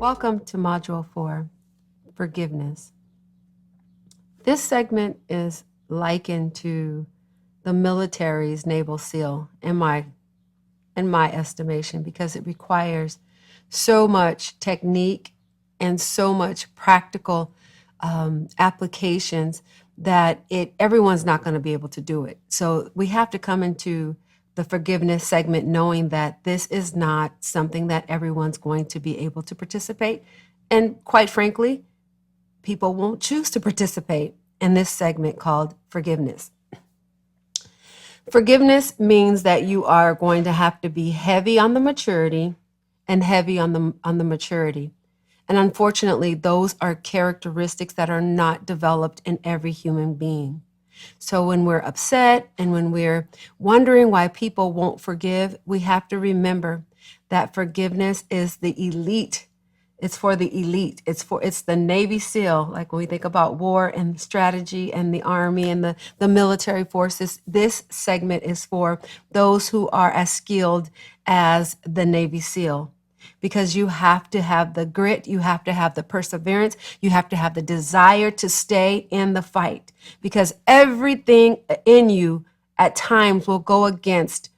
Welcome to Module 4, Forgiveness. This segment is likened to the military's naval seal in my estimation, because it requires so much technique and so much practical applications that everyone's not going to be able to do it. So we have to come into the forgiveness segment knowing that this is not something that everyone's going to be able to participate. And quite frankly, people won't choose to participate in this segment called forgiveness. Forgiveness means that you are going to have to be heavy on the maturity and heavy on the maturity. And unfortunately, those are characteristics that are not developed in every human being. So when we're upset and when we're wondering why people won't forgive, we have to remember that forgiveness is the elite. It's for the elite. It's the Navy SEAL. Like when we think about war and strategy and the Army and the military forces, this segment is for those who are as skilled as the Navy SEAL. Because you have to have the grit, you have to have the perseverance, you have to have the desire to stay in the fight. Because everything in you at times will go against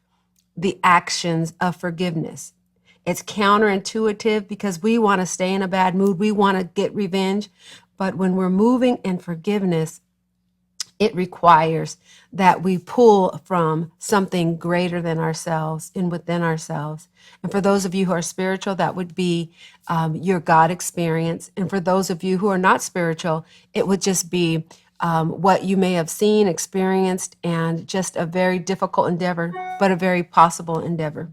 the actions of forgiveness. It's counterintuitive because we want to stay in a bad mood, we want to get revenge. But when we're moving in forgiveness, it requires that we pull from something greater than ourselves and within ourselves. And for those of you who are spiritual, that would be your God experience. And for those of you who are not spiritual, it would just be what you may have seen, experienced, and just a very difficult endeavor, but a very possible endeavor.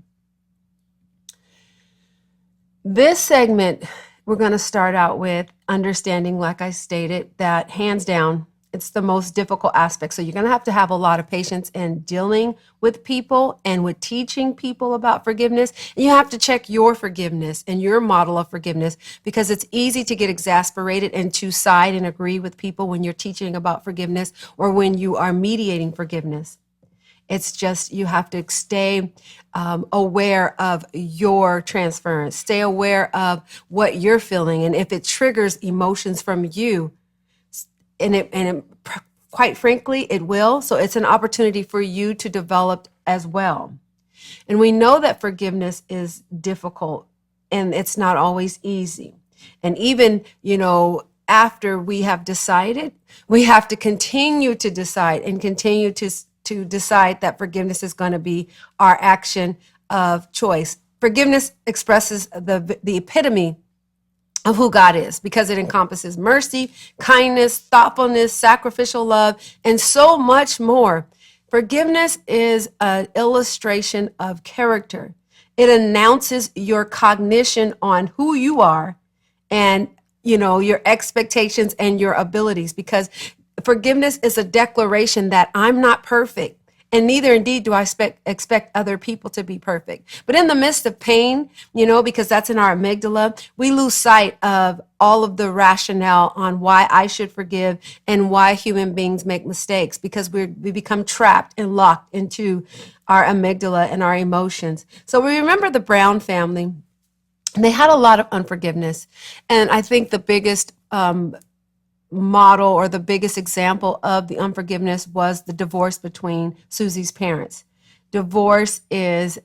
This segment, we're going to start out with understanding, like I stated, that hands down, it's the most difficult aspect. So you're going to have a lot of patience in dealing with people and with teaching people about forgiveness. And you have to check your forgiveness and your model of forgiveness, because it's easy to get exasperated and to side and agree with people when you're teaching about forgiveness or when you are mediating forgiveness. It's just, you have to stay aware of your transference, stay aware of what you're feeling. And if it triggers emotions from you, and quite frankly, it will. So it's an opportunity for you to develop as well. And we know that forgiveness is difficult and it's not always easy. And even, after we have decided, we have to continue to decide and continue to decide that forgiveness is going to be our action of choice. Forgiveness expresses the epitome of who God is, because it encompasses mercy, kindness, thoughtfulness, sacrificial love, and so much more. Forgiveness is an illustration of character. It announces your cognition on who you are and, your expectations and your abilities, because forgiveness is a declaration that I'm not perfect. And neither indeed do I expect other people to be perfect. But in the midst of pain, because that's in our amygdala, we lose sight of all of the rationale on why I should forgive and why human beings make mistakes, because we become trapped and locked into our amygdala and our emotions. So we remember the Brown family. They had a lot of unforgiveness. And I think the biggest model or the biggest example of the unforgiveness was the divorce between Susie's parents. Divorce is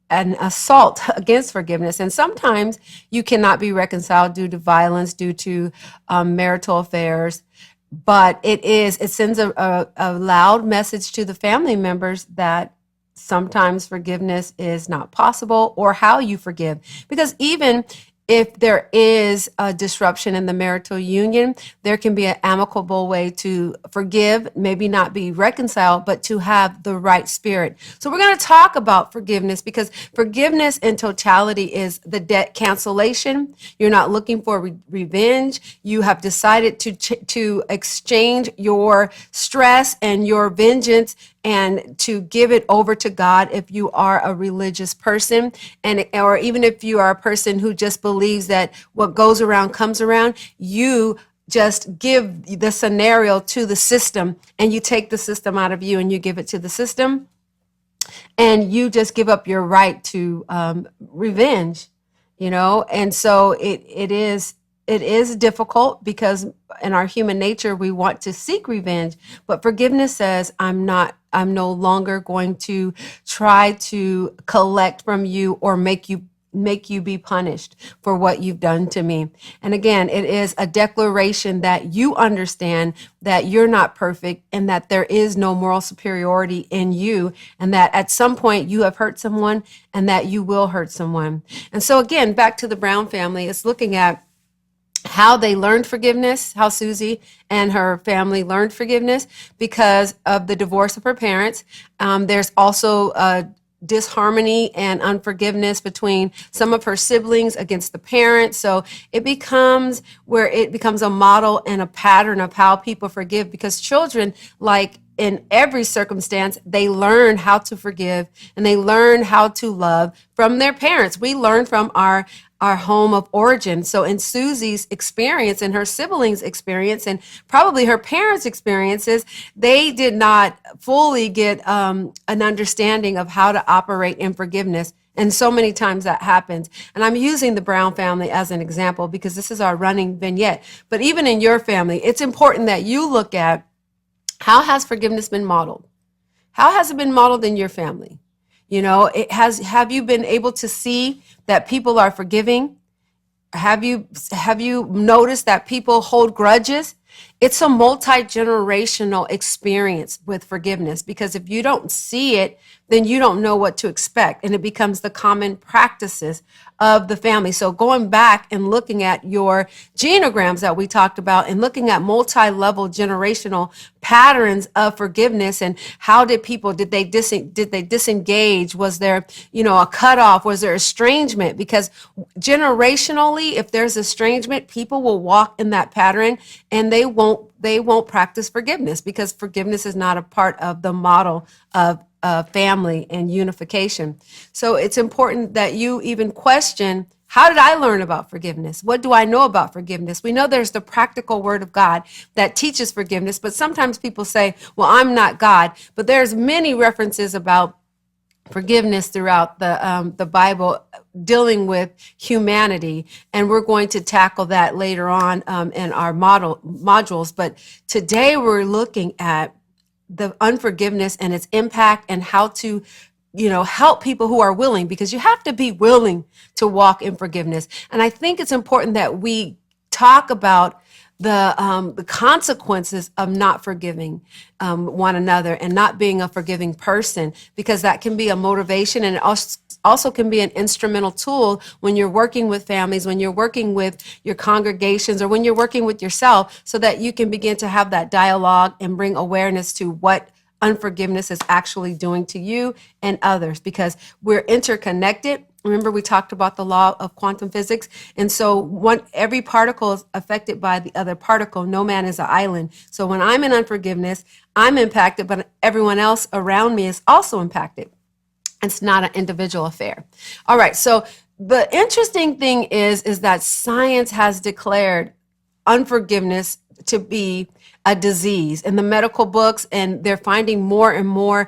an assault against forgiveness. And sometimes you cannot be reconciled due to violence, due to marital affairs. But it sends a loud message to the family members that sometimes forgiveness is not possible, or how you forgive. Because even if there is a disruption in the marital union, there can be an amicable way to forgive, maybe not be reconciled, but to have the right spirit. So we're going to talk about forgiveness, because forgiveness in totality is the debt cancellation. You're not looking for revenge. You have decided to exchange your stress and your vengeance and to give it over to God if you are a religious person, or even if you are a person who just believes that what goes around comes around. You just give the scenario to the system, and you take the system out of you and you give it to the system, and you just give up your right to revenge. And so it is difficult because in our human nature we want to seek revenge, but forgiveness says I'm no longer going to try to collect from you or make you be punished for what you've done to me. And again, it is a declaration that you understand that you're not perfect and that there is no moral superiority in you, and that at some point you have hurt someone and that you will hurt someone. And so again, back to the Brown family, it's looking at how they learned forgiveness, how Susie and her family learned forgiveness because of the divorce of her parents. There's also disharmony and unforgiveness between some of her siblings against the parents. So it becomes a model and a pattern of how people forgive, because children, like in every circumstance, they learn how to forgive and they learn how to love from their parents. We learn from our home of origin. So in Susie's experience and her siblings' experience and probably her parents' experiences, they did not fully get an understanding of how to operate in forgiveness. And so many times that happens. And I'm using the Brown family as an example because this is our running vignette. But even in your family, it's important that you look at, how has forgiveness been modeled? How has it been modeled in your family? Have you been able to see that people are forgiving? Have you noticed that people hold grudges? It's a multi-generational experience with forgiveness, because if you don't see it, then you don't know what to expect, and it becomes the common practices of the family. So going back and looking at your genograms that we talked about and looking at multi-level generational patterns of forgiveness, and how did they disengage? Was there, a cutoff? Was there estrangement? Because generationally, if there's estrangement, people will walk in that pattern and they won't practice forgiveness, because forgiveness is not a part of the model of family and unification. So it's important that you even question, how did I learn about forgiveness? What do I know about forgiveness? We know there's the practical word of God that teaches forgiveness, but sometimes people say, well, I'm not God. But there's many references about forgiveness throughout the Bible dealing with humanity, and we're going to tackle that later on in our modules. But today we're looking at the unforgiveness and its impact, and how to help people who are willing, because you have to be willing to walk in forgiveness. And I think it's important that we talk about the consequences of not forgiving one another and not being a forgiving person, because that can be a motivation, and it also can be an instrumental tool when you're working with families, when you're working with your congregations, or when you're working with yourself, so that you can begin to have that dialogue and bring awareness to what unforgiveness is actually doing to you and others, because we're interconnected. Remember, we talked about the law of quantum physics. And so every particle is affected by the other particle. No man is an island. So when I'm in unforgiveness, I'm impacted, but everyone else around me is also impacted. It's not an individual affair. All right. So the interesting thing is that science has declared unforgiveness to be a disease in the medical books, and they're finding more and more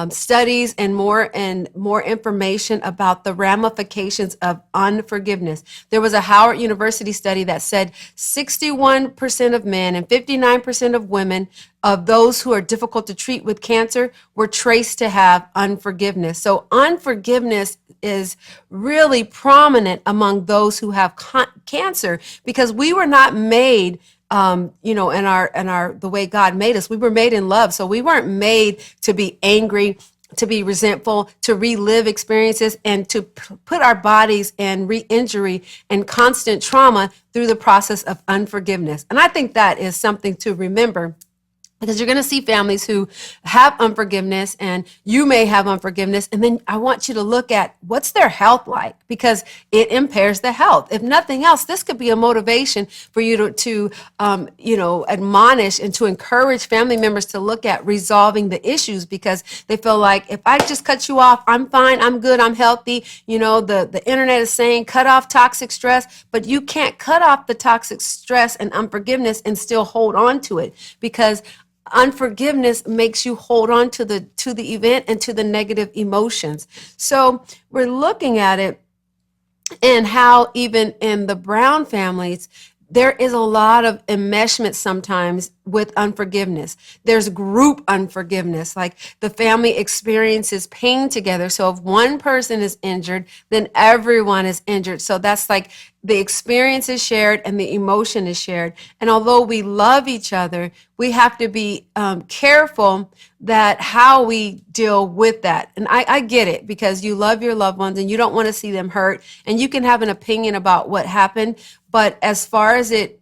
studies and more information about the ramifications of unforgiveness. There was a Howard University study that said 61% of men and 59% of women of those who are difficult to treat with cancer were traced to have unforgiveness. So unforgiveness is really prominent among those who have cancer, because we were not made in the way God made us. We were made in love. So we weren't made to be angry, to be resentful, to relive experiences, and to put our bodies in re-injury and constant trauma through the process of unforgiveness. And I think that is something to remember, because you're going to see families who have unforgiveness, and you may have unforgiveness. And then I want you to look at what's their health like, because it impairs the health. If nothing else, this could be a motivation for you to admonish and to encourage family members to look at resolving the issues, because they feel like, if I just cut you off, I'm fine, I'm good, I'm healthy. The internet is saying cut off toxic stress, but you can't cut off the toxic stress and unforgiveness and still hold on to it, because unforgiveness makes you hold on to the event and to the negative emotions. So we're looking at it and how even in the Brown families, there is a lot of enmeshment sometimes with unforgiveness. There's group unforgiveness, like the family experiences pain together. So if one person is injured, then everyone is injured. So that's like the experience is shared and the emotion is shared. And although we love each other, we have to be careful that how we deal with that. And I get it, because you love your loved ones and you don't want to see them hurt, and you can have an opinion about what happened. But as far as it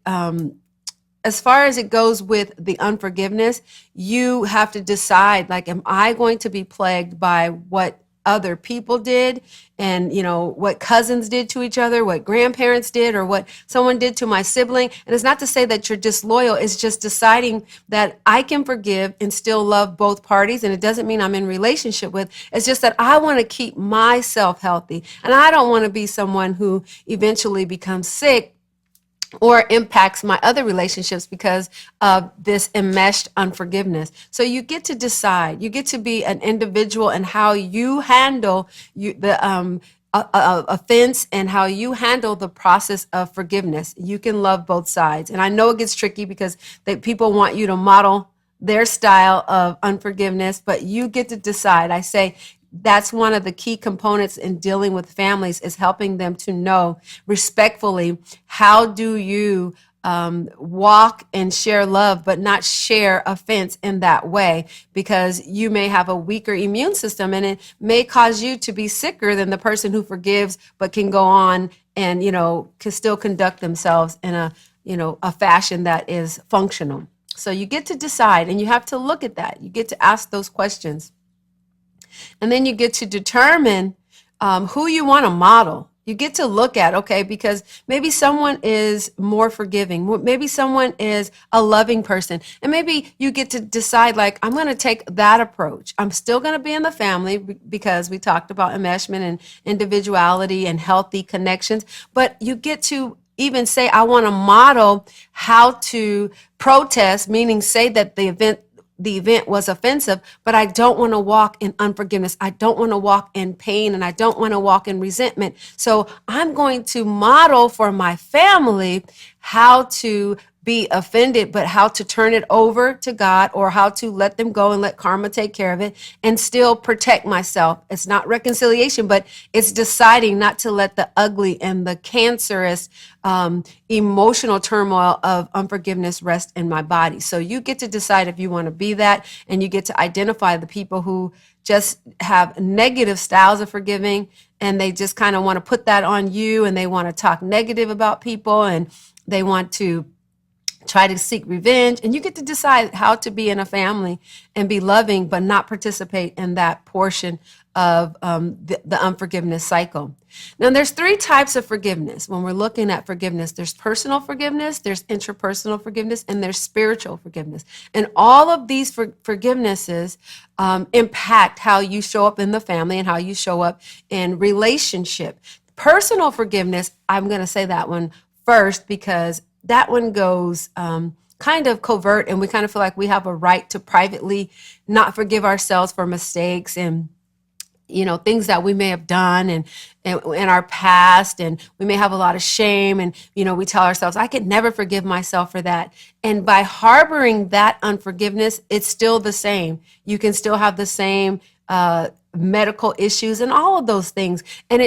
goes with the unforgiveness, you have to decide, like, am I going to be plagued by what other people did, and what cousins did to each other, what grandparents did, or what someone did to my sibling? And it's not to say that you're disloyal. It's just deciding that I can forgive and still love both parties. And it doesn't mean I'm in relationship with. It's just that I want to keep myself healthy, and I don't want to be someone who eventually becomes sick or impacts my other relationships because of this enmeshed unforgiveness. So you get to decide. You get to be an individual in how you handle the offense and how you handle the process of forgiveness. You can love both sides. And I know it gets tricky because people want you to model their style of unforgiveness, but you get to decide. I say that's one of the key components in dealing with families, is helping them to know respectfully, how do you walk and share love, but not share offense in that way, because you may have a weaker immune system and it may cause you to be sicker than the person who forgives but can go on and can still conduct themselves in a fashion that is functional. So you get to decide, and you have to look at that. You get to ask those questions. And then you get to determine who you want to model. You get to look at, okay, because maybe someone is more forgiving. Maybe someone is a loving person. And maybe you get to decide, like, I'm going to take that approach. I'm still going to be in the family because we talked about enmeshment and individuality and healthy connections. But you get to even say, I want to model how to protest, meaning say that the event was offensive, but I don't want to walk in unforgiveness. I don't want to walk in pain, and I don't want to walk in resentment. So I'm going to model for my family how to be offended, but how to turn it over to God, or how to let them go and let karma take care of it and still protect myself. It's not reconciliation, but it's deciding not to let the ugly and the cancerous emotional turmoil of unforgiveness rest in my body. So you get to decide if you want to be that, and you get to identify the people who just have negative styles of forgiving, and they just kind of want to put that on you, and they want to talk negative about people, and they want to try to seek revenge. And you get to decide how to be in a family and be loving, but not participate in that portion of the unforgiveness cycle. Now, there's three types of forgiveness. When we're looking at forgiveness, there's personal forgiveness, there's interpersonal forgiveness, and there's spiritual forgiveness. And all of these forgivenesses impact how you show up in the family and how you show up in relationship. Personal forgiveness, I'm going to say that one first, because that one goes kind of covert, and we kind of feel like we have a right to privately not forgive ourselves for mistakes and things that we may have done and in our past, and we may have a lot of shame, and we tell ourselves, I could never forgive myself for that. And by harboring that unforgiveness, it's still the same. You can still have the same medical issues and all of those things, and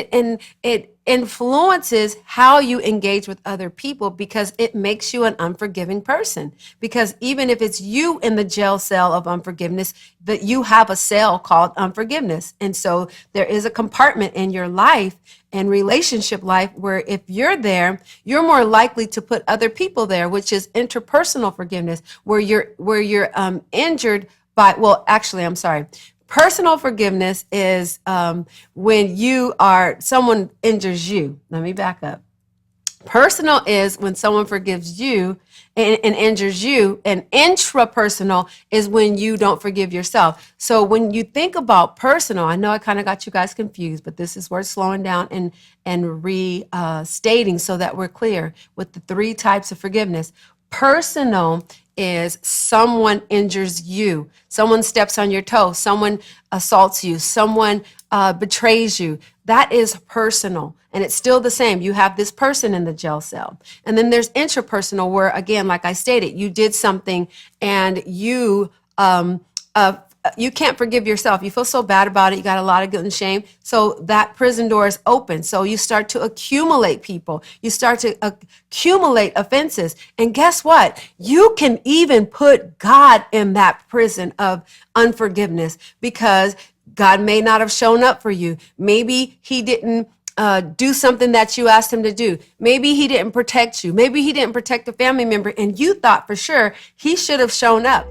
it influences how you engage with other people, because it makes you an unforgiving person. Because even if it's you in the jail cell of unforgiveness, that you have a cell called unforgiveness. And so there is a compartment in your life and relationship life where if you're there, you're more likely to put other people there, which is interpersonal forgiveness, where you're injured by, well, actually, I'm sorry. Personal forgiveness is when someone injures you. Let me back up. Personal is when someone forgives you and injures you, and intrapersonal is when you don't forgive yourself. So when you think about personal, I know I kind of got you guys confused, but this is worth slowing down and restating so that we're clear with the three types of forgiveness. Personal is someone injures you, someone steps on your toe, someone assaults you, someone betrays you. That is personal. And it's still the same. You have this person in the jail cell. And then there's interpersonal, where, again, like I stated, you did something and you can't forgive yourself. You feel so bad about it. You got a lot of guilt and shame. So that prison door is open. So you start to accumulate people. You start to accumulate offenses. And guess what? You can even put God in that prison of unforgiveness, because God may not have shown up for you. Maybe he didn't do something that you asked him to do. Maybe he didn't protect you. Maybe he didn't protect a family member, and you thought for sure he should have shown up.